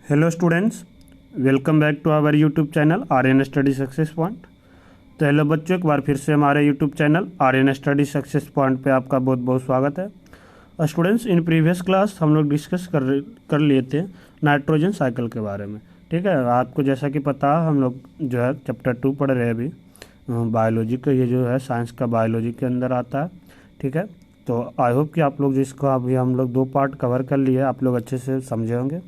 Hello students, welcome back to our YouTube channel Aryan study success point. तो hello बच्चों, एक बार फिर से हमारे YouTube channel Aryan study success point पे आपका बहुत बहुत स्वागत है। और स्टूडेंट्स, इन प्रीवियस क्लास हम लोग डिस्कस कर लिए थे नाइट्रोजन साइकिल के बारे में। ठीक है, आपको जैसा कि पता है हम लोग जो है चैप्टर 2 पढ़ रहे हैं अभी बायोलॉजी का। ये जो है साइंस का बायोलॉजी के अंदर आता है। ठीक है, तो आई होप कि आप लोग जिसको अभी हम लोग 2 पार्ट कवर कर लिए, आप लोग अच्छे से समझे होंगे।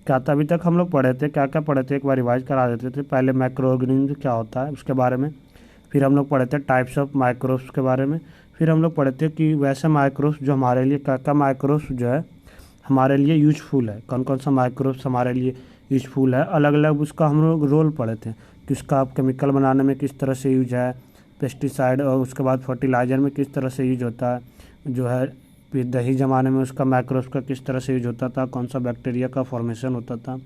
क्या था अभी तक हम लोग पढ़े थे, क्या क्या पढ़े थे, एक बार रिवाइज करा देते थे। पहले माइक्रो ऑर्गेनिज्म क्या होता है उसके बारे में, फिर हम लोग पढ़े थे टाइप्स ऑफ माइक्रोब्स के बारे में, फिर हम लोग पढ़े थे कि वैसे माइक्रोब्स जो हमारे लिए क्या क्या माइक्रोब्स जो है हमारे लिए यूजफुल है, कौन कौन सा माइक्रोब्स हमारे लिए यूजफुल है। अलग अलग उसका हम लोग रोल पढ़े थे कि उसका केमिकल बनाने में किस तरह से यूज है, पेस्टिसाइड और उसके बाद फर्टिलाइज़र में किस तरह से यूज होता है, जो है फिर दही जमाने में उसका माइक्रोब्स का किस तरह से यूज होता था, कौन सा बैक्टीरिया का फॉर्मेशन होता था।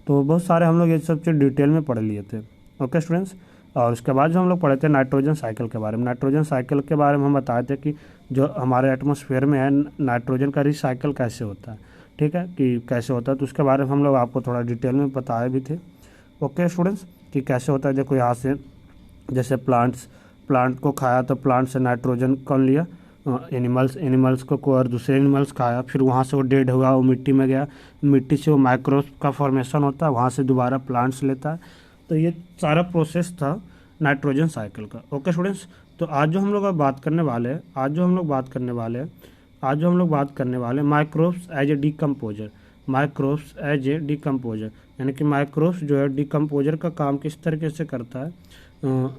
तो बहुत सारे हम लोग ये सब चीज़ डिटेल में पढ़ लिए थे। ओके स्टूडेंट्स, और उसके बाद जो हम लोग पढ़े थे नाइट्रोजन साइकिल के बारे में। नाइट्रोजन साइकिल के बारे में हम बताए थे कि जो हमारे एटमॉस्फेयर में है नाइट्रोजन का रिसाइकिल कैसे होता है। ठीक है, कि कैसे होता है, तो उसके बारे में हम लोग आपको थोड़ा डिटेल में बताए भी थे। ओके स्टूडेंट्स, कि कैसे होता है। देखो यहाँ से जैसे प्लांट को खाया तो प्लांट से नाइट्रोजन कौन लिया, एनिमल्स को और दूसरे एनिमल्स खाया, फिर वहाँ से वो डेड हुआ, वो मिट्टी में गया, मिट्टी से वो माइक्रोब्स का फॉर्मेशन होता है, वहाँ से दोबारा प्लांट्स लेता है। तो ये सारा प्रोसेस था नाइट्रोजन साइकिल का। ओके स्टूडेंट्स, तो आज जो हम लोग बात करने वाले हैं microbes as a decomposer. Microbes as a decomposer यानी कि माइक्रोब्स जो है डिकम्पोजर का काम किस तरीके से करता है,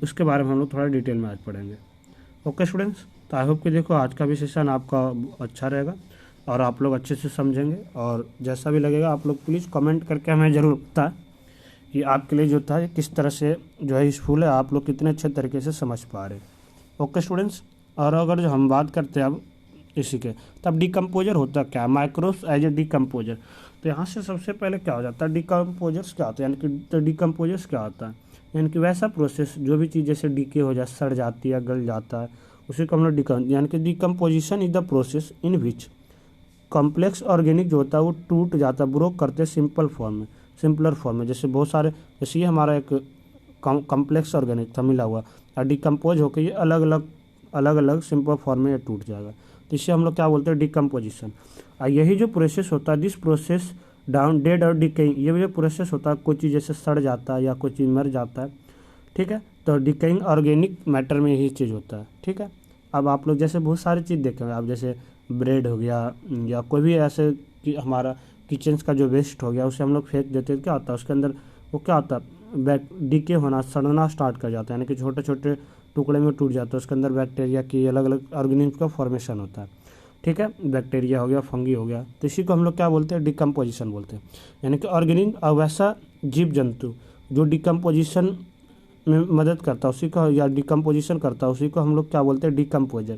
उसके बारे में हम लोग थोड़ा डिटेल में आज पढ़ेंगे। ओके स्टूडेंट्स, तो आई होप कि देखो आज का भी सेशन आपका अच्छा रहेगा और आप लोग अच्छे से समझेंगे। और जैसा भी लगेगा आप लोग प्लीज़ कमेंट करके हमें ज़रूर बताएं कि आपके लिए जो था ये किस तरह से जो है यूज़फुल है, आप लोग कितने अच्छे तरीके से समझ पा रहे। ओके स्टूडेंट्स, और अगर जो हम बात करते हैं अब इसी के, तब डिकम्पोजर होता क्या, माइक्रोब्स एज ए डिकम्पोजर। तो यहाँ से सबसे पहले क्या हो जाता है, डिकम्पोजर्स क्या होता है, यानी कि तो डिकम्पोजर्स क्या होता है, यानी कि वैसा प्रोसेस जो भी चीज़ जैसे डीके हो जाए, सड़ जाती है, गल जाता है, उसी को हम लोग यानी कि decomposition is the process in which complex organic जो होता है वो टूट जाता है, ब्रोक करते सिंपलर फॉर्म में। जैसे बहुत सारे, जैसे ये हमारा एक कॉम्प्लेक्स ऑर्गेनिक था मिला हुआ, और डिकम्पोज होकर ये अलग अलग सिंपल फॉर्म में ये टूट जाएगा। तो इसे हम लोग क्या बोलते हैं, डिकम्पोजिशन। और यही जो प्रोसेस होता है, दिस प्रोसेस डाउन डेड और डिकेइंग, ये जो प्रोसेस होता है, कोई चीज़ जैसे सड़ जाता है या कोई चीज़ मर जाता है। ठीक है, तो डिकेइंग ऑर्गेनिक मैटर में यही चीज़ होता है। ठीक है, अब आप लोग जैसे बहुत सारी चीज़ देखेंगे, आप जैसे ब्रेड हो गया या कोई भी ऐसे कि हमारा किचन का जो वेस्ट हो गया उसे हम लोग फेंक देते हैं, क्या होता है उसके अंदर, वो क्या होता है डीके होना, सड़ना स्टार्ट कर जाता है, यानी कि छोटे छोटे टुकड़े में टूट जाता है, उसके अंदर बैक्टीरिया की अलग अलग ऑर्गेनिज्म का फॉर्मेशन होता है। ठीक है, बैक्टीरिया हो गया, फंगी हो गया, तो इसी को हम लोग क्या बोलते हैं, डिकम्पोजिशन बोलते हैं। यानी कि ऑर्गेनिज्म और वैसा जीव जंतु जो डिकम्पोजिशन में मदद करता है उसी को, या डिकम्पोजिशन करता है उसी को हम लोग क्या बोलते हैं, डिकम्पोजर।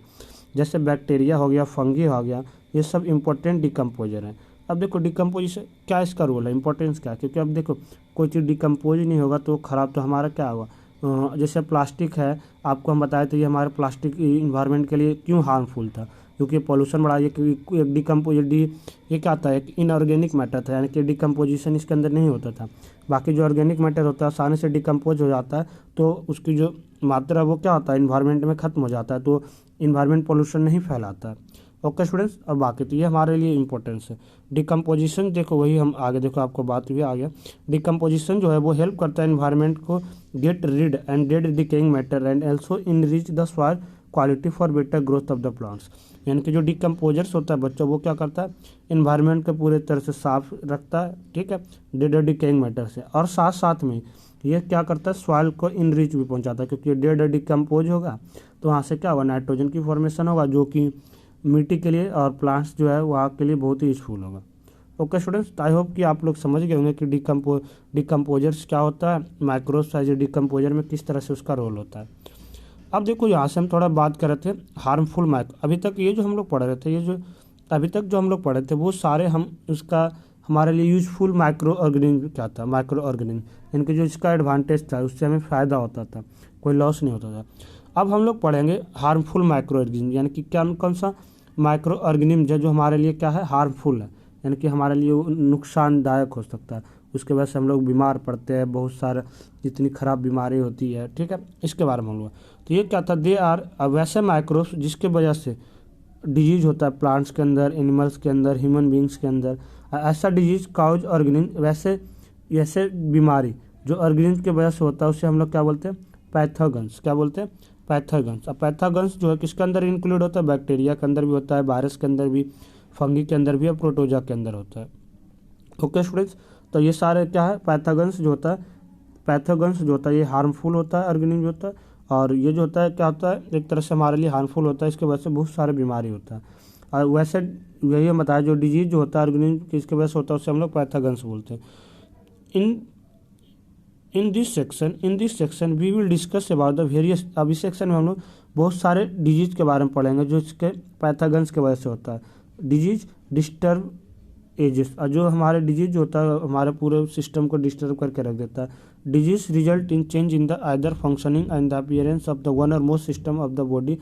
जैसे बैक्टीरिया हो गया, फंगी हो गया, ये सब इंपॉर्टेंट डिकम्पोजर हैं। अब देखो डिकम्पोजिशन क्या इसका रोल है, इंपॉर्टेंस क्या है, क्योंकि अब देखो कोई चीज़ डिकम्पोज नहीं होगा तो ख़राब तो हमारा क्या होगा। जैसे प्लास्टिक है, आपको हम बताए थे ये हमारे प्लास्टिक इन्वायरमेंट के लिए क्यों हार्मफुल था, क्योंकि पोल्यूशन बढ़ा, ये एक डिकम्पोज ये क्या था, एक इनऑर्गेनिक मैटर था, यानी कि डिकम्पोजिशन इसके अंदर नहीं होता था। बाकी जो ऑर्गेनिक मैटर होता है आसानी से डिकम्पोज हो जाता है, तो उसकी जो मात्रा वो क्या होता है इन्वायरमेंट में ख़त्म हो जाता है, तो इन्वायरमेंट पोल्यूशन नहीं फैलाता है। ओके स्टूडेंट्स, और बाकी तो ये हमारे लिए इंपॉर्टेंस है। डिकम्पोजिशन देखो वही हम आगे देखो आपको बात भी आ गया। डिकम्पोजिशन जो है वो हेल्प करता है इन्वायरमेंट को get rid and dead decaying matter and also enrich the soil quality for better growth of the plants. यानी कि जो डिकम्पोजर्स होता है बच्चों, वो क्या करता है, इन्वायरमेंट को पूरे तरह से साफ रखता है। ठीक है, डेड और डिकेइंग मैटर से, और साथ साथ में ये क्या करता है, सॉइल को इनरिच भी पहुंचाता है, क्योंकि डेड और डिकम्पोज होगा तो वहाँ से क्या होगा, नाइट्रोजन की फॉर्मेशन होगा, जो कि मिट्टी के लिए और प्लांट्स जो है वहाँ के लिए बहुत ही यूजफुल होगा। ओके स्टूडेंट्स, आई होप कि आप लोग समझ गए होंगे कि डिकम्पोजर्स क्या होता है, माइक्रोब्स एज ए डिकम्पोजर में किस तरह से उसका रोल होता है। अब देखो यहाँ से हम थोड़ा बात कर रहे थे हार्मफुल अभी तक ये जो हम लोग पढ़ रहे थे, ये जो अभी तक जो हम लोग पढ़े थे वो सारे हम उसका हमारे लिए यूजफुल माइक्रो ऑर्गेनिज्म क्या था, माइक्रो ऑर्गेनिज्म, यानी कि जो इसका एडवांटेज था उससे हमें फ़ायदा होता था, कोई लॉस नहीं होता था। अब हम लोग पढ़ेंगे हार्मफुल माइक्रो ऑर्गेनिज्म, यानी कि क्या कौन सा माइक्रो ऑर्गेनिज्म जो हमारे लिए क्या है, हार्मफुल है, यानी कि हमारे लिए वो नुकसानदायक हो सकता है, उसके वजह से हम लोग बीमार पड़ते हैं, बहुत सारा जितनी खराब बीमारी होती है, ठीक है, इसके बारे में हम लोग। तो ये क्या था, दे आर वैसे माइक्रोब्स जिसके वजह से डिजीज होता है प्लांट्स के अंदर, एनिमल्स के अंदर, ह्यूमन बींग्स के अंदर। ऐसा डिजीज काउज ऑर्गेनिज्म, वैसे ऐसे बीमारी जो ऑर्गेनिज्म की वजह से होता है उसे हम लोग क्या बोलते हैं, पैथोगन्स। क्या बोलते हैं, पैथोगन्स। अब पैथोगन्स जो है किसके अंदर इंक्लूड होता है, बैक्टीरिया के अंदर भी होता है, वायरस के अंदर भी, फंगी के अंदर भी और प्रोटोजा के अंदर होता है। ओके स्टूडेंट्स, तो ये सारे क्या है, पैथोगन्स जो होता है, पैथोगन्स जो होता है ये हार्मफुल होता है, ऑर्गेनिज्म जो होता है, और ये जो होता है क्या होता है, एक तरह से हमारे लिए हार्मफुल होता है, इसके वजह से बहुत सारे बीमारी होता है। और वैसे यही बताया जो डिजीज जो होता है ऑर्गेनिज्म किसके वजह से होता है उसे हम लोग पैथोगन्स बोलते हैं। In this section we will discuss about the various. अब इस सेक्शन में हम लोग बहुत सारे डिजीज के बारे में पढ़ेंगे जो इसके पैथोगन्स की वजह से होता है। डिजीज डिस्टर्ब एजेस, और जो हमारे डिजीज होता है हमारे पूरे सिस्टम को डिस्टर्ब करके रख देता है। Disease result in change in the either functioning and the appearance of the one or more system of the body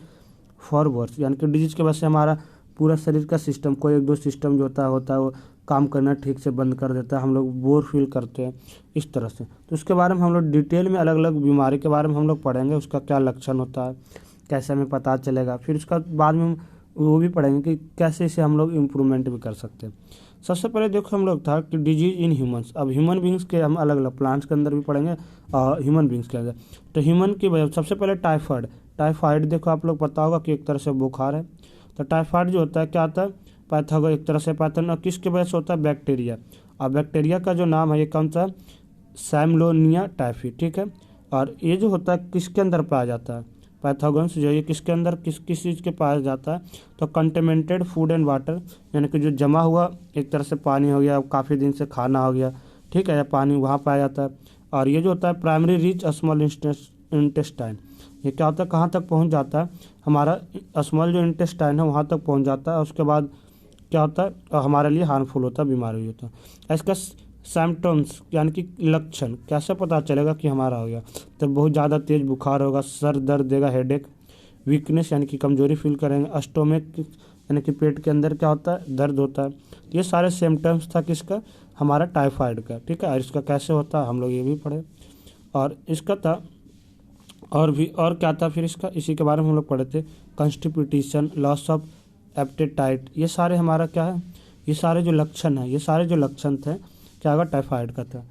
for worse, यानी कि डिजीज की वजह से हमारा पूरा शरीर का सिस्टम, कोई एक दो सिस्टम जो होता है वो काम करना ठीक से बंद कर देता है, हम लोग बोर फील करते हैं इस तरह से। तो उसके बारे में हम लोग डिटेल में अलग अलग बीमारी के बारे में हम लोग पढ़ेंगे, उसका क्या लक्षण होता है, कैसे हमें पता चलेगा, फिर उसका बाद में वो भी पढ़ेंगे कि कैसे इसे हम लोग इम्प्रूवमेंट भी कर सकते हैं। सबसे पहले देखो हम लोग था कि डिजीज इन ह्यूमंस। अब ह्यूमन बींग्स के हम अलग अलग प्लांट्स के अंदर भी पढ़ेंगे और ह्यूमन बींग्स के अंदर। तो ह्यूमन की वजह सबसे पहले टाइफाइड देखो आप लोग पता होगा कि एक तरह से बुखार है। तो टाइफाइड जो होता है क्या आता है, पैथोगन, एक तरह से पैथोगन, किसके वजह से होता है, बैक्टीरिया। और बैक्टीरिया का जो नाम है ये कौन सा, सैमलोनिया टाइफी, ठीक है। और ये जो होता है किसके अंदर पाया जाता है, पैथोगन्स जो ये किसके अंदर किस चीज़ के पाया जाता है, तो कंटेमिनेटेड फूड एंड वाटर, यानी कि जो जमा हुआ एक तरह से पानी हो गया, काफ़ी दिन से खाना हो गया, ठीक है, या पानी वहाँ पाया जाता है। और ये जो होता है प्राइमरी रीच स्मॉल इंटेस्टाइन, ये क्या होता है, कहाँ तक पहुँच जाता है, हमारा स्मॉल जो इंटेस्टाइन है वहाँ तक पहुँच जाता है। उसके बाद क्या होता है, हमारे लिए हार्मफुल होता है, बीमारी होता है। इसका सिम्टम्स यानी कि लक्षण कैसे पता चलेगा कि हमारा हो गया, तो बहुत ज़्यादा तेज़ बुखार होगा, सर दर्द देगा, हेडेक, वीकनेस यानी कि कमजोरी फील करेंगे, स्टोमक यानी कि पेट के अंदर क्या होता है, दर्द होता है। ये सारे सिम्टम्स था किसका, हमारा टाइफाइड का, ठीक है। और इसका कैसे होता है हम लोग ये भी पढ़े। और इसका था और क्या था फिर इसका, इसी के बारे में हम लोग पढ़े थे, कॉन्स्टिपेशन, लॉस ऑफ एपेटाइट, ये सारे हमारा क्या है, ये सारे जो लक्षण हैं, ये सारे जो लक्षण थे क्या होगा, टाइफाइड का था।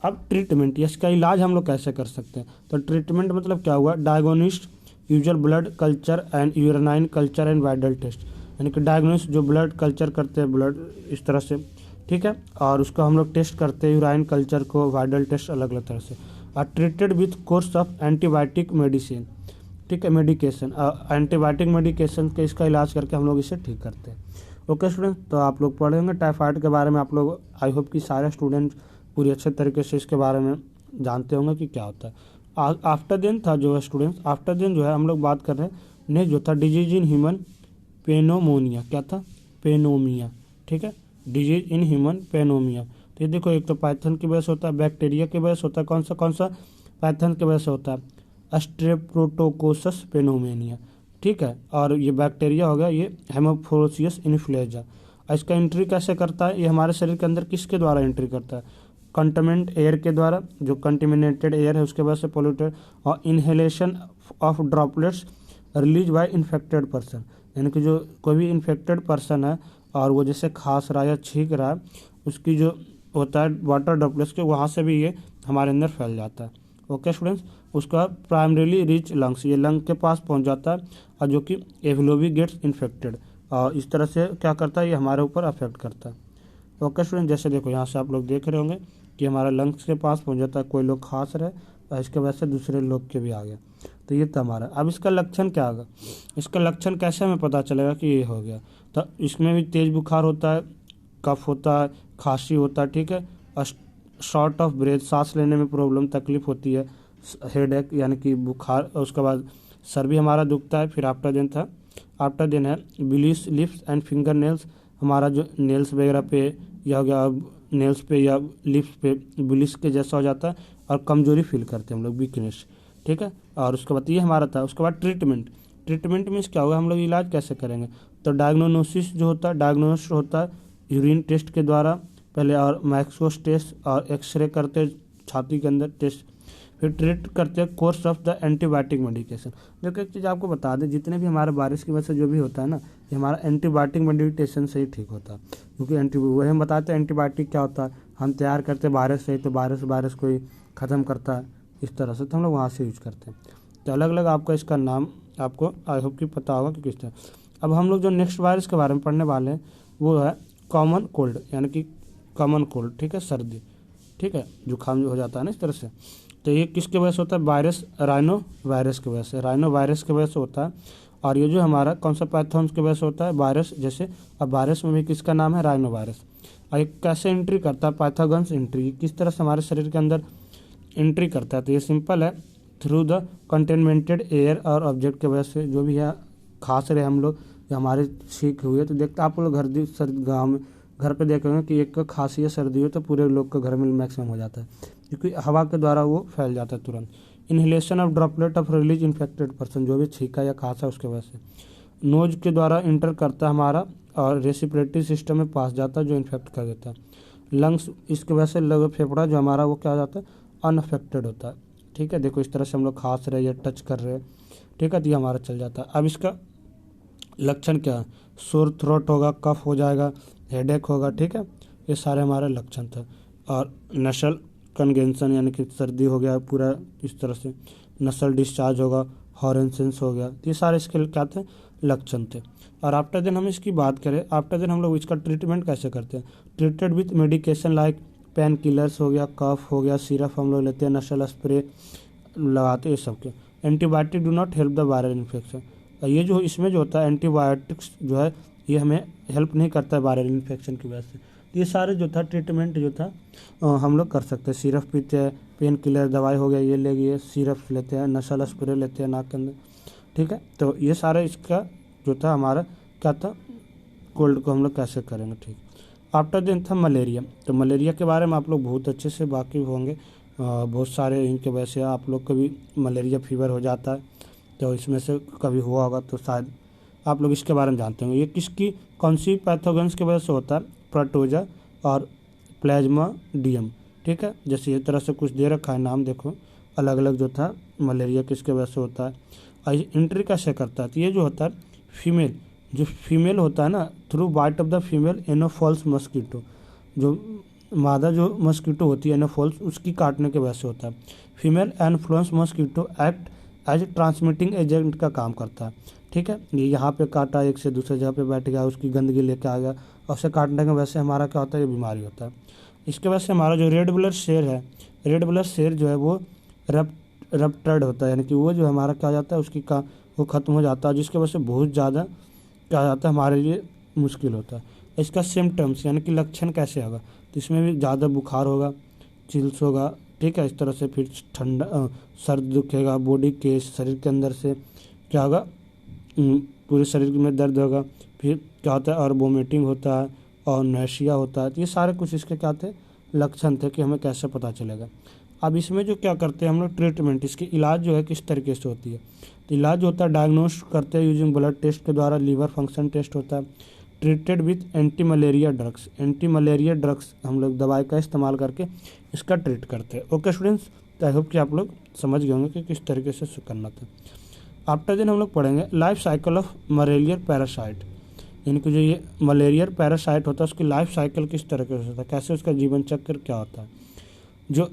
अब ट्रीटमेंट, इसका इलाज हम लोग कैसे कर सकते हैं, तो ट्रीटमेंट मतलब क्या हुआ, diagnosis usual blood culture and urine culture and Widal test, यानी कि डायग्नोस्ट जो ब्लड कल्चर करते हैं ब्लड इस तरह से, ठीक है, और उसको हम लोग टेस्ट करते हैं, यूराइन कल्चर को, वाइडल टेस्ट अलग अलग तरह से। और treated with course of antibiotic medicine, ठीक है, मेडिकेशन, एंटीबायोटिक मेडिकेशन के इसका इलाज करके हम लोग इसे ठीक करते हैं। ओके स्टूडेंट, तो आप लोग पढ़ेंगे टाइफाइड के बारे में, आप लोग आई होप कि सारे स्टूडेंट पूरी अच्छे तरीके से इसके बारे में जानते होंगे कि क्या होता है। आफ्टर देन था जो है स्टूडेंट्स, आफ्टर देन जो है हम लोग बात कर रहे हैं नेक्स्ट जो था डिजीज इन ह्यूमन पेनोमोनिया, क्या था, पेनोमिया, ठीक है, डिजीज इन ह्यूमन पेनोमिया। तो ये देखो एक तो पाइथन की वजह से होता है, बैक्टीरिया की वजह से होता है, कौन सा पाइथन की वजह से होता है, स्ट्रेप्टोकोकस पेनोमेनिया, ठीक है। और ये बैक्टीरिया हो गया, ये हेमोफोरोसियस इन्फ्लुएंजा। इसका एंट्री कैसे करता है, ये हमारे शरीर के अंदर किसके द्वारा एंट्री करता है, कंटामिनेट एयर के द्वारा, जो कंटामिनेटेड एयर है उसके वजह से पोल्यूटेड, और inhalation of droplets release by infected person, यानी कि जो कोई भी इन्फेक्टेड पर्सन है और वो जैसे खांस रहा है या छींक रहा है, उसकी जो होता है वाटर ड्रॉपलेट्स के, वहाँ से भी ये हमारे अंदर फैल जाता है। ओके स्टूडेंट्स, उसका प्राइमरीली रीच लंग्स, ये लंग के पास पहुंच जाता है, और जो कि एवलोवी गेट्स इन्फेक्टेड, और इस तरह से क्या करता है, ये हमारे ऊपर अफेक्ट करता है। ओके स्टूडेंट, जैसे देखो यहाँ से आप लोग देख रहे होंगे कि हमारा लंग्स के पास पहुंच जाता है, कोई लोग खांस रहे और इसके वजह से दूसरे लोग के भी आ गया, तो ये था हमारा। अब इसका लक्षण क्या होगा, इसका लक्षण कैसे हमें पता चलेगा कि ये हो गया, तो इसमें भी तेज़ बुखार होता है, कफ होता है, खांसी होता है, ठीक है, शॉर्ट ऑफ ब्रेथ, सांस लेने में प्रॉब्लम तकलीफ होती है, हेडेक यानी कि बुखार, उसके बाद सर भी हमारा दुखता है। फिर आफ्टर दिन है bleach lips and finger nails, हमारा जो नेल्स वगैरह पे या हो गया नेल्स पे या लिप्स पे ब्लीच के जैसा हो जाता है, और कमजोरी फील करते हैं हम लोग, वीकनेस, ठीक है। और उसके बाद ये हमारा था। उसके बाद ट्रीटमेंट मीन्स क्या होगा, हम लोग इलाज कैसे करेंगे, तो डायग्नोसिस जो होता है, डायग्नोस होता है यूरिन टेस्ट के द्वारा पहले, और मैक्सोस टेस्ट और एक्सरे करते छाती के अंदर टेस्ट, फिर ट्रीट करते हैं course of the antibiotic medication. देखो एक चीज़ आपको बता दें, जितने भी हमारे बारिश की वजह से जो भी होता है ना, ये हमारा एंटीबायोटिक मेडिकेशन से ही ठीक होता है। क्योंकि वही हम बताते हैं एंटीबायोटिक क्या होता है, हम तैयार करते हैं वायरस से, तो वायरस को ही ख़त्म करता है इस तरह से, तो हम लोग वहाँ से यूज करते हैं। तो अलग अलग आपका इसका नाम आपको आई होप कि पता होगा कि किस तरह। अब हम लोग जो नेक्स्ट वायरस के बारे में पढ़ने वाले हैं वो है कॉमन कोल्ड, यानी कि कॉमन कोल्ड, ठीक है, सर्दी, ठीक है, जुकाम जो हो जाता है ना इस तरह से। तो ये किसके वजह से होता है, वायरस राइनो वायरस की वजह से, राइनो वायरस की वजह से होता है। और ये जो हमारा कौन सा पैथोन्स की वजह से होता है, वायरस। जैसे अब वायरस में भी किसका नाम है, राइनो वायरस। और ये कैसे एंट्री करता है, पैथोगन्स एंट्री, किस तरह से हमारे शरीर के अंदर एंट्री करता है। तो ये सिंपल है, थ्रू द कंटेनमेंटेड एयर और ऑब्जेक्ट की वजह से, जो भी है खांस रहे हम लोग या हमारे छींक हुई है, तो देखते आप लोग गाँव में घर पे देखे होंगे कि एक का खांसी या सर्दी हो तो पूरे लोग के घर में मैक्सिमम हो जाता है, क्योंकि हवा के द्वारा वो फैल जाता है तुरंत। Inhalation of droplet of release infected person, जो भी छींका या खांसा उसके वजह से नोज के द्वारा इंटर करता है हमारा, और रेस्पिरेटरी सिस्टम में पास जाता है जो इन्फेक्ट कर देता है। लंग्स, इसके वजह से लग फेफड़ा जो हमारा वो क्या हो जाता है, अनअफेक्टेड होता है, ठीक है। देखो इस तरह से हम लोग खांस रहे या टच कर रहे हैं, ठीक है, तो ये हमारा चल जाता है। अब इसका लक्षण क्या है, सोर थ्रोट होगा, कफ हो जाएगा, हेडेक होगा, ठीक है, ये सारे हमारे लक्षण थे। और नसल कंगेंशन, यानी कि सर्दी हो गया पूरा इस तरह से, नसल डिस्चार्ज होगा, हॉरेंसेंस हो गया, ये सारे इसके क्या थे, लक्षण थे। और आफ्टर देन हम इसकी बात करें, आफ्टर देन हम लोग इसका ट्रीटमेंट कैसे करते हैं, treated with medication like pain killers हो गया, कफ हो गया, सिरप हम लोग लेते हैं, नसल स्प्रे लगाते हैं, ये सब के। Antibiotic do not help the viral infection, ये जो इसमें जो होता है एंटीबायोटिक्स जो है ये हमें हेल्प नहीं करता है वायरल इन्फेक्शन की वजह से। तो ये सारे जो था ट्रीटमेंट जो था हम लोग कर सकते हैं, सिरप पीते हैं, पेन किलर दवाई हो गया ये ले गए, सिरप लेते हैं, नसल स्प्रे लेते हैं नाक के अंदर, ठीक है। तो ये सारा इसका जो था हमारा क्या था, कोल्ड को हम लोग कैसे करेंगे, ठीक। आफ्टर दिन था मलेरिया। तो मलेरिया के बारे में आप लोग बहुत अच्छे से वाकिफ़ होंगे, बहुत सारे इनके वजह से आप लोग को भी मलेरिया फीवर हो जाता है, तो इसमें से कभी हुआ होगा तो शायद आप लोग इसके बारे में जानते होंगे। ये किसकी कौन सी पैथोजेंस की वजह से होता है, प्रोटोजा और प्लाज्मोडियम, ठीक है। जैसे इस तरह से कुछ दे रखा है नाम, देखो अलग अलग जो था मलेरिया किसके वजह से होता है, और इंट्री कैसे करता है। तो ये जो होता है फीमेल, जो फीमेल होता है ना, through bite of the female Anopheles mosquito, जो मादा जो मस्कीटो होती है एनोफॉल्स, उसकी काटने की वजह से होता है। Female Anopheles mosquito act as transmitting agent का काम करता है, ठीक है। ये यहाँ पे काटा, एक से दूसरे जगह पे बैठ गया, उसकी गंदगी लेके आ गया, और उसे काटने की वजह से हमारा क्या होता है, ये बीमारी होता है। इसके वजह से हमारा जो रेड ब्लड सेल है, रेड ब्लड सेल जो है वो रप्टर्ड होता है, यानी कि वो जो हमारा क्या हो जाता है, उसकी वो ख़त्म हो जाता है, जिसकी वजह से बहुत ज़्यादा क्या हो जाता है, हमारे लिए मुश्किल होता है। इसका सिम्टम्स यानी कि लक्षण कैसे होगा, तो इसमें भी ज़्यादा बुखार होगा, चिल्स होगा, ठीक है, इस तरह से। फिर ठंडा सर दुखेगा, बॉडी के शरीर के अंदर से क्या होगा, पूरे शरीर में दर्द होगा, फिर क्या होता है, और वोमिटिंग होता है, और नैशिया होता है। तो ये सारे कुछ इसके क्या थे, लक्षण थे कि हमें कैसे पता चलेगा। अब इसमें जो क्या करते हैं हम लोग ट्रीटमेंट, इसकी इलाज जो है किस तरीके से होती है, तो इलाज होता है डायग्नोस करते हैं यूजिंग ब्लड टेस्ट के द्वारा, लीवर फंक्शन टेस्ट होता है। Treated with anti malaria drugs, anti malaria drugs हम लोग दवाई का इस्तेमाल करके इसका ट्रीट करते हैं। ओके स्टूडेंट्स, तो आई होप कि आप लोग समझ गए होंगे कि किस तरीके से करना था। आफ्टर दिन हम लोग पढ़ेंगे life cycle of malaria parasite, यानी कि जो ये मलेरिया पैरासाइट होता है उसकी लाइफ साइकिल किस तरीके से होता है, कैसे उसका जीवन चक्र क्या होता है। जो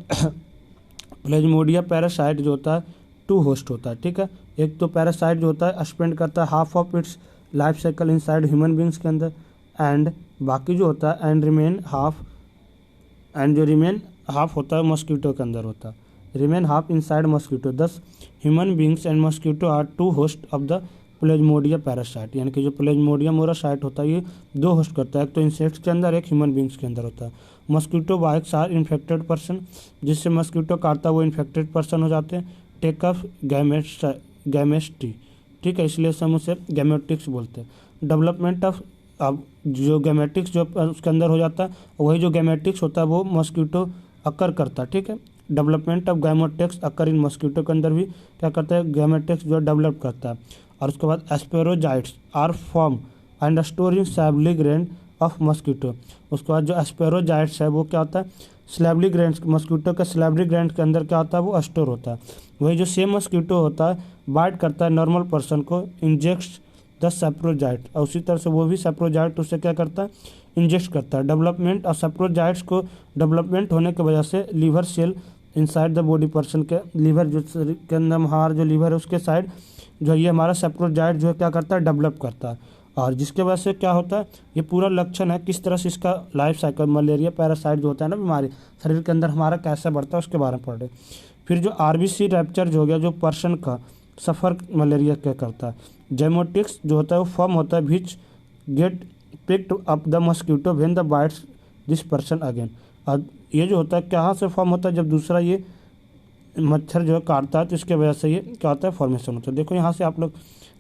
प्लाज्मोडियम पैरासाइट जो होता है 2 होस्ट होता है, ठीक है। एक तो पैरासाइट जो होता है स्पेंड करता है half of its life cycle inside human beings के अंदर, एंड बाकी जो होता है एंड जो रिमेन हाफ होता है मस्कीटो के अंदर होता है, remain half inside mosquito. Thus human beings and mosquito are 2 host of the plasmodium parasite, यानी कि जो प्लाज्मोडियम मोरासाइट होता है ये 2 होस्ट करता है, एक तो इंसेक्ट्स के अंदर, एक ह्यूमन बींग्स के अंदर होता है। Mosquito bites are infected person, जिससे मस्कीटो काटता है वो इन्फेक्टेड पर्सन हो जाते हैं। टेक ऑफ गैमेस्ट्री, ठीक है, इसलिए हम उसे गैमेटिक्स बोलते हैं। डेवलपमेंट ऑफ, अब जो गैमेटिक्स जो उसके अंदर हो जाता है वही जो गैमेटिक्स होता है वो मस्कीटो अकर करता है, ठीक है। Development of gametes occur in mosquito के अंदर भी क्या करता है, गैमेटिक्स जो डेवलप करता है। और उसके बाद sporozoites are form and store in salivary gland of mosquito. उसके बाद जो एस्पेरोजाइट्स है वो क्या होता है, स्लैवरी ग्लैंड्स, मस्कीटो के स्लैवरी ग्लैंड्स के अंदर क्या होता है, वो स्टोर होता है। वही जो सेम मस्कीटो होता है बाइट करता है नॉर्मल पर्सन को, इंजेक्ट्स द सेप्रोजाइट, और उसी तरह से वो भी सेप्रोजाइट उसे क्या करता है, इंजेक्ट करता है। डेवलपमेंट और सेप्रोजाइट्स को डेवलपमेंट होने की वजह से liver cell inside the body person के लीवर जो शरीर के अंदर हमारा जो लीवर है उसके साइड जो ये हमारा सेप्रोजाइट जो है क्या करता है, डेवलप करता है। और जिसके वजह से क्या होता है, ये पूरा लक्षण है किस तरह से इसका लाइफ साइकिल, मलेरिया पैरासाइट जो होता है ना बीमारी शरीर के अंदर हमारा कैसे बढ़ता है उसके बारे में पढ़ रहे। फिर जो आरबीसी रैप्चर जो हो गया जो पर्सन का सफ़र मलेरिया क्या करता है, जेमोटिक्स जो होता है वो फॉर्म होता है which get picked up the mosquito when the bites this person again. और ये जो होता है कहाँ से फॉर्म होता है, जब दूसरा ये मच्छर जो है काटता है तो इसके वजह से ये क्या होता है, फॉर्मेशन होता है। देखो यहाँ से आप लोग,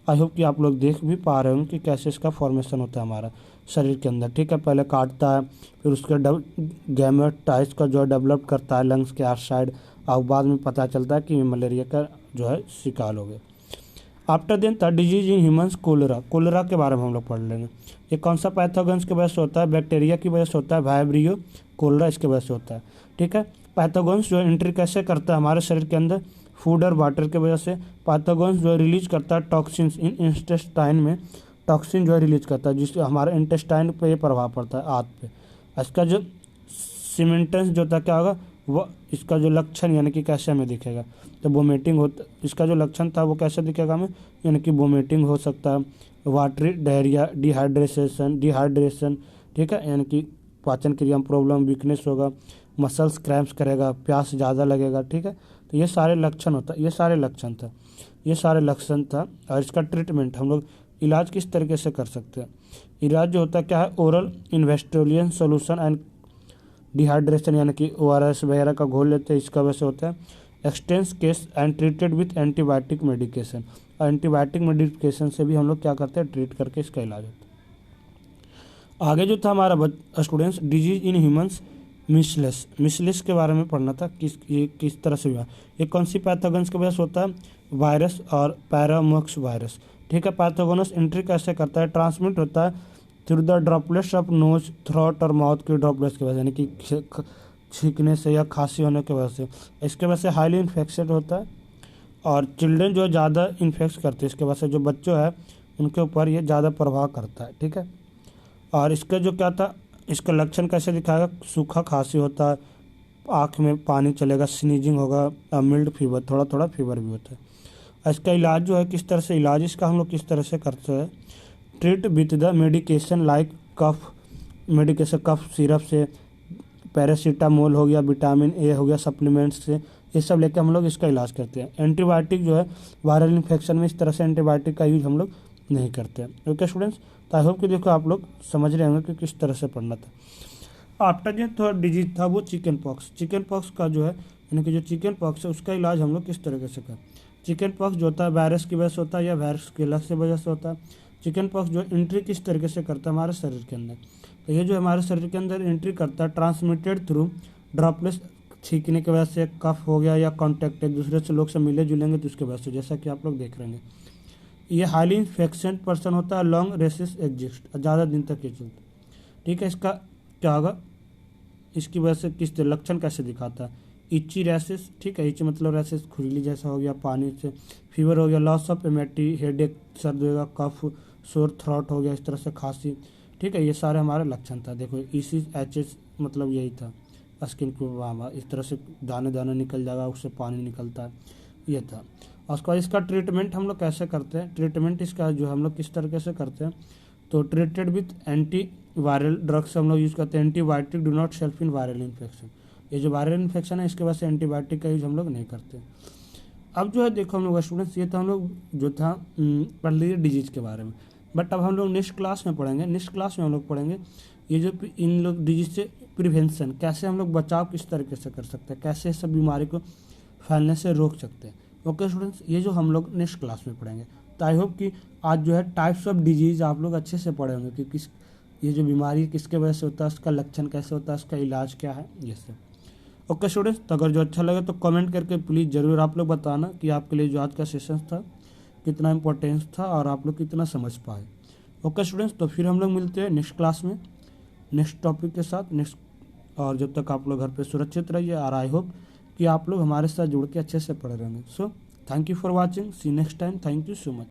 आई होप कि आप लोग देख भी पा रहे हो कि कैसे इसका फॉर्मेशन होता है हमारा शरीर के अंदर। ठीक है, पहले काटता है, फिर उसके गैमेटाइट्स का जो है डेवलप करता है लंग्स के आउटसाइड, और बाद में पता चलता है कि मलेरिया का जो है शिकार हो गया। After then third disease in humans, cholera. Cholera के बारे में हम लोग पढ़ लेंगे। ये कौन सा पैथोजेंस की वजह से होता है, बैक्टीरिया की वजह से होता है, वाइब्रियो कोलेरा इसके वजह से होता है। ठीक है, पैथोजेंस जो एंट्री कैसे करता है हमारे शरीर के अंदर, फूड और वाटर की वजह से। पैथोजेंस जो रिलीज करता है टॉक्सिन्स इन इंटेस्टाइन में, टॉक्सिन जो है रिलीज करता है जिससे हमारे इंटेस्टाइन पे ये प्रभाव पड़ता है, आंत पे। इसका जो सिमेंटेंस जो होता है क्या होगा, वो इसका जो लक्षण यानी कि कैसे हमें दिखेगा, तो वोमिटिंग होता, इसका जो लक्षण था वो कैसे दिखेगा हमें, यानी कि वोमिटिंग हो सकता है, वाटरी डायरिया, डिहाइड्रेशन। ठीक है, यानी कि पाचन क्रिया में प्रॉब्लम, वीकनेस होगा, मसल्स क्रैम्प्स करेगा, प्यास ज़्यादा लगेगा। ठीक है, तो ये सारे लक्षण होता है, ये सारे लक्षण था। और इसका ट्रीटमेंट हम लोग इलाज किस तरीके से कर सकते हैं, इलाज जो होता है क्या है, ओरल इन्वेस्टोलियन सोल्यूशन एंड डिहाइड्रेशन, यानी कि ORS वगैरह का घोल लेते हैं, इसका वजह से होता है। Expanse case and treated with antibiotic medication, और एंटीबायोटिक मेडिकेशन से भी हम लोग क्या करते हैं, ट्रीट करके इसका इलाज होता है। आगे जो था हमारा स्टूडेंट्स, डिजीज इन ह्यूमंस, मिसलेस के बारे में पढ़ना था, ये किस तरह से हुआ, ये कौन सी पैथोजेंस की वजह से होता है, वायरस और पैरामॉक्स वायरस। ठीक है, पैथोजेनस एंट्री कैसे करता है, ट्रांसमिट होता है through the droplets of nose, throat और माउथ की ड्रॉपलेट्स की वजह से, यानी कि छींकने से या खांसी होने की वजह से। इसके वजह से हाईली इन्फेक्शन होता है, और चिल्ड्रन जो है ज़्यादा इन्फेक्ट करते हैं, इसके वजह से जो बच्चों है उनके ऊपर ये ज़्यादा प्रभाव करता है। ठीक है, और इसका जो क्या था, इसका लक्षण कैसे दिखाएगा, सूखा खांसी होता है, आँख में पानी चलेगा, स्नीजिंग होगा, मिल्ड फीवर, थोड़ा थोड़ा फीवर भी होता है। इसका इलाज जो है किस तरह से, इलाज इसका हम लोग किस तरह से करते हैं, treat with the medication like cough medication, cough syrup से, पैरासीटामोल हो गया, विटामिन ए हो गया, सप्लीमेंट्स से, ये सब लेकर हम लोग इसका इलाज करते हैं। एंटीबायोटिक जो है वायरल इन्फेक्शन में इस तरह से एंटीबायोटिक का यूज हम लोग नहीं करते हैं। ओके स्टूडेंट्स, तो आई होप कि देखो आप लोग समझ रहे होंगे कि किस तरह से पढ़ना था। आफ्टर जो थर्ड डिजीज था वो चिकन पॉक्स। चिकन पॉक्स का जो है, यानी कि जो चिकन पॉक्स है उसका इलाज हम लोग किस तरीके से करें। चिकन पॉक्स जो होता है वायरस की वजह से होता है या वायरस के अलग से वजह से होता है। चिकन पॉक्स जो एंट्री किस तरीके से करता है हमारे शरीर के अंदर, तो ये जो हमारे शरीर के अंदर एंट्री करता है ट्रांसमिटेड थ्रू ड्रॉपलेट्स, छींकने की वजह से, कफ हो गया या कॉन्टैक्ट एक दूसरे से लोग से मिले जुलेंगे तो उसके वजह से, जैसा कि आप लोग देख रहे हैं। ये हाईली इन्फेक्शन पर्सन होता है, लॉन्ग रेसिस एग्जिस्ट, ज़्यादा दिन तक ये चलता है। ठीक है, इसका क्या होगा, इसकी वजह से किस लक्षण कैसे दिखाता है, इची रैसेस। ठीक है, इची मतलब रैसेस खुजली जैसा हो गया, पानी से, फीवर हो गया, लॉस ऑफ एमेटी, हेडेक सर्द होगा, कफ, सोर थ्रोट हो गया, इस तरह से खांसी। ठीक है, ये सारे हमारे लक्षण था। देखो ECHS मतलब यही था, स्किन को इस तरह से दाने दाने निकल जाएगा, उससे पानी निकलता है, ये था। और उसके बाद इसका ट्रीटमेंट हम लोग कैसे करते हैं, ट्रीटमेंट इसका जो हम लोग किस तरीके से करते हैं, तो treated with anti viral drugs हम लोग यूज़ करते हैं। Antibiotic do not help in viral infection, ये जो वायरल इन्फेक्शन है इसके वजह से एंटीबायोटिक का यूज हम लोग नहीं करते। अब जो है देखो हम लोग स्टूडेंट्स, ये तो हम लोग जो था पढ़ लीजिए डिजीज़ के बारे में, बट अब हम लोग नेक्स्ट क्लास में पढ़ेंगे। नेक्स्ट क्लास में हम लोग पढ़ेंगे ये जो इन लोग डिजीज से प्रिवेंशन, कैसे हम लोग बचाव किस तरीके से कर सकते हैं, कैसे इस सब बीमारी को फैलने से रोक सकते हैं। ओके स्टूडेंट्स, ये जो हम लोग नेक्स्ट क्लास में पढ़ेंगे। तो आई होप कि आज जो है टाइप्स ऑफ डिजीज़ आप लोग अच्छे से पढ़े होंगे कि किस, ये जो बीमारी किसके वजह से होता है, उसका लक्षण कैसे होता है, उसका इलाज क्या है, ये सब। ओके स्टूडेंट्स, तो अगर जो अच्छा लगे तो कमेंट करके प्लीज़ ज़रूर आप लोग बताना कि आपके लिए जो आज का सेशन था कितना इम्पोर्टेंस था और आप लोग कितना समझ पाए। ओके स्टूडेंट्स, तो फिर हम लोग मिलते हैं नेक्स्ट क्लास में। नेक्स्ट टॉपिक के साथ नेक्स्ट। और जब तक आप लोग घर पे सुरक्षित रहिए, और आई होप कि आप लोग हमारे साथ जुड़ के अच्छे से पढ़ रहे होंगे। So thank you for watching, see next time, thank you so much.